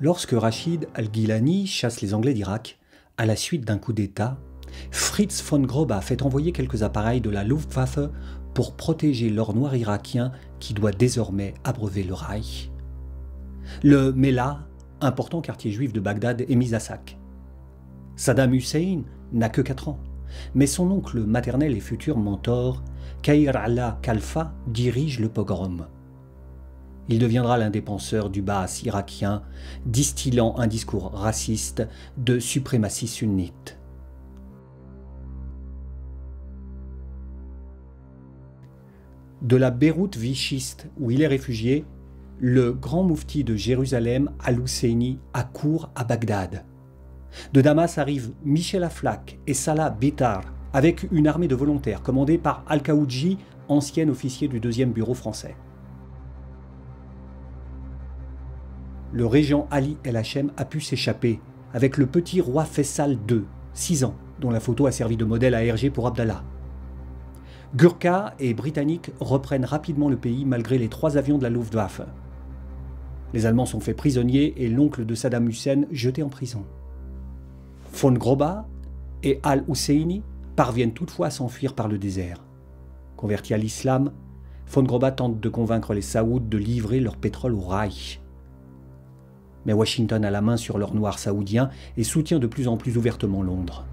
Lorsque Rachid al-Gilani chasse les Anglais d'Irak, à la suite d'un coup d'État, Fritz von Groba fait envoyer quelques appareils de la Luftwaffe pour protéger l'or noir irakien qui doit désormais abreuver le Reich. Le Mellah, important quartier juif de Bagdad, est mis à sac. Saddam Hussein n'a que 4 ans, mais son oncle maternel et futur mentor, Khair Allah Khalfa, dirige le pogrom. Il deviendra l'un des penseurs du Baas irakien, distillant un discours raciste de suprématie sunnite. De la Beyrouth vichiste où il est réfugié, le grand moufti de Jérusalem, Al-Husseini, accourt à Bagdad. De Damas arrivent Michel Aflaq et Salah Bitar, avec une armée de volontaires commandée par Al-Khaoudji, ancien officier du 2e bureau français. Le régent Ali El-Hachem a pu s'échapper avec le petit roi Faisal II, 6 ans, dont la photo a servi de modèle à Hergé pour Abdallah. Gurkha et Britanniques reprennent rapidement le pays malgré les 3 avions de la Luftwaffe. Les Allemands sont faits prisonniers et l'oncle de Saddam Hussein jeté en prison. Von Groba et Al-Husseini parviennent toutefois à s'enfuir par le désert. Convertis à l'islam, von Groba tente de convaincre les Saouds de livrer leur pétrole au Reich. Mais Washington a la main sur l'or noir saoudien et soutient de plus en plus ouvertement Londres.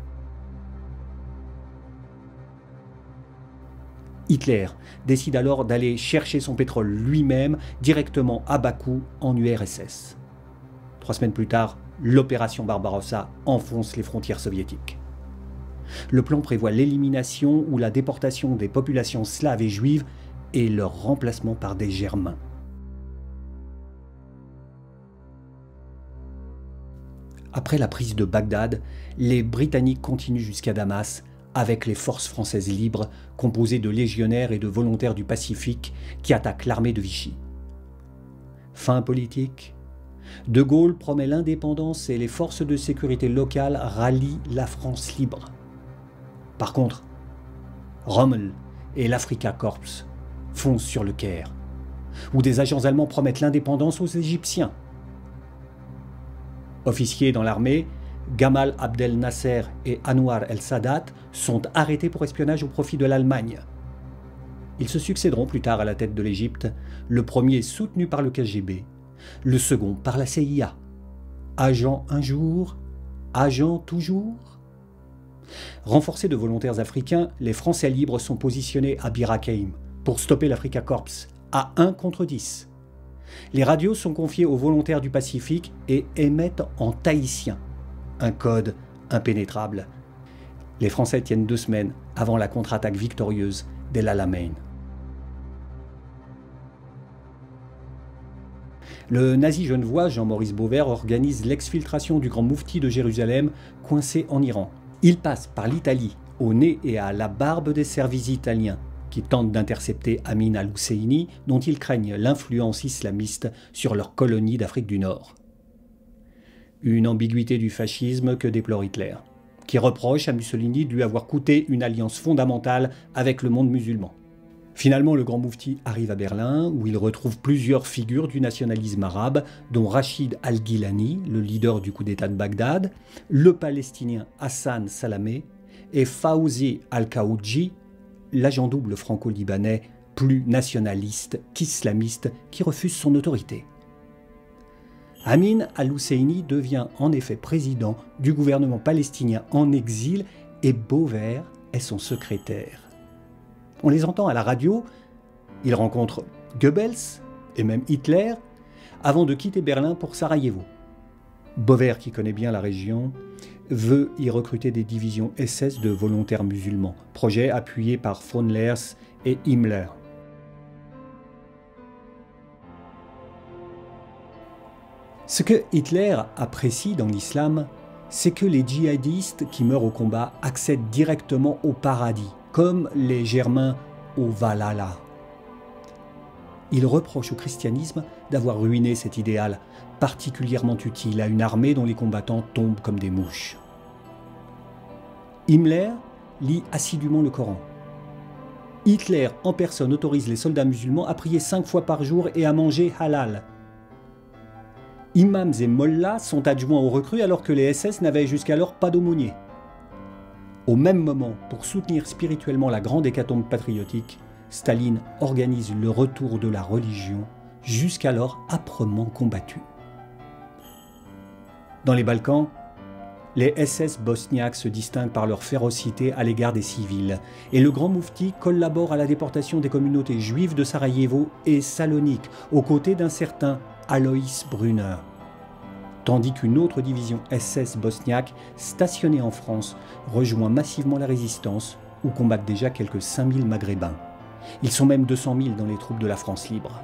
Hitler décide alors d'aller chercher son pétrole lui-même directement à Bakou en URSS. 3 semaines plus tard, l'opération Barbarossa enfonce les frontières soviétiques. Le plan prévoit l'élimination ou la déportation des populations slaves et juives et leur remplacement par des Germains. Après la prise de Bagdad, les Britanniques continuent jusqu'à Damas avec les forces françaises libres composées de légionnaires et de volontaires du Pacifique qui attaquent l'armée de Vichy. Fin politique. De Gaulle promet l'indépendance et les forces de sécurité locales rallient la France libre. Par contre, Rommel et l'Afrika Korps foncent sur le Caire, où des agents allemands promettent l'indépendance aux Égyptiens. Officiers dans l'armée, Gamal Abdel Nasser et Anwar el-Sadat sont arrêtés pour espionnage au profit de l'Allemagne. Ils se succéderont plus tard à la tête de l'Égypte, le premier soutenu par le KGB, le second par la CIA. Agent un jour, agent toujours. Renforcés de volontaires africains, les Français libres sont positionnés à Bir Hakeim pour stopper l'Afrika Korps à 1 contre 10. Les radios sont confiées aux volontaires du Pacifique et émettent en tahitien, un code impénétrable. Les Français tiennent 2 semaines avant la contre-attaque victorieuse d'El Alamein. Le nazi genevois Jean-Maurice Beauvert organise l'exfiltration du grand moufti de Jérusalem coincé en Iran. Il passe par l'Italie, au nez et à la barbe des services italiens, qui tentent d'intercepter Amin al-Husseini, dont ils craignent l'influence islamiste sur leur colonie d'Afrique du Nord. Une ambiguïté du fascisme que déplore Hitler, qui reproche à Mussolini de lui avoir coûté une alliance fondamentale avec le monde musulman. Finalement, le grand moufti arrive à Berlin, où il retrouve plusieurs figures du nationalisme arabe, dont Rachid al-Gilani, le leader du coup d'État de Bagdad, le palestinien Hassan Salameh et Fawzi al-Khaoudji, l'agent double franco-libanais plus nationaliste qu'islamiste qui refuse son autorité. Amin al-Husseini devient en effet président du gouvernement palestinien en exil et Beauvert est son secrétaire. On les entend à la radio, ils rencontrent Goebbels et même Hitler avant de quitter Berlin pour Sarajevo. Beauvert, qui connaît bien la région, veut y recruter des divisions SS de volontaires musulmans, projet appuyé par von Leers et Himmler. Ce que Hitler apprécie dans l'islam, c'est que les djihadistes qui meurent au combat accèdent directement au paradis, comme les Germains au Valhalla. Il reproche au christianisme d'avoir ruiné cet idéal, particulièrement utile à une armée dont les combattants tombent comme des mouches. Himmler lit assidûment le Coran. Hitler en personne autorise les soldats musulmans à prier 5 fois par jour et à manger halal. Imams et mollahs sont adjoints aux recrues alors que les SS n'avaient jusqu'alors pas d'aumônier. Au même moment, pour soutenir spirituellement la grande hécatombe patriotique, Staline organise le retour de la religion, jusqu'alors âprement combattue. Dans les Balkans, les SS bosniaques se distinguent par leur férocité à l'égard des civils, et le grand moufti collabore à la déportation des communautés juives de Sarajevo et Salonique, aux côtés d'un certain Alois Brunner. Tandis qu'une autre division SS bosniaque, stationnée en France, rejoint massivement la résistance, où combattent déjà quelques 5000 Maghrébins. Ils sont même 200 000 dans les troupes de la France libre.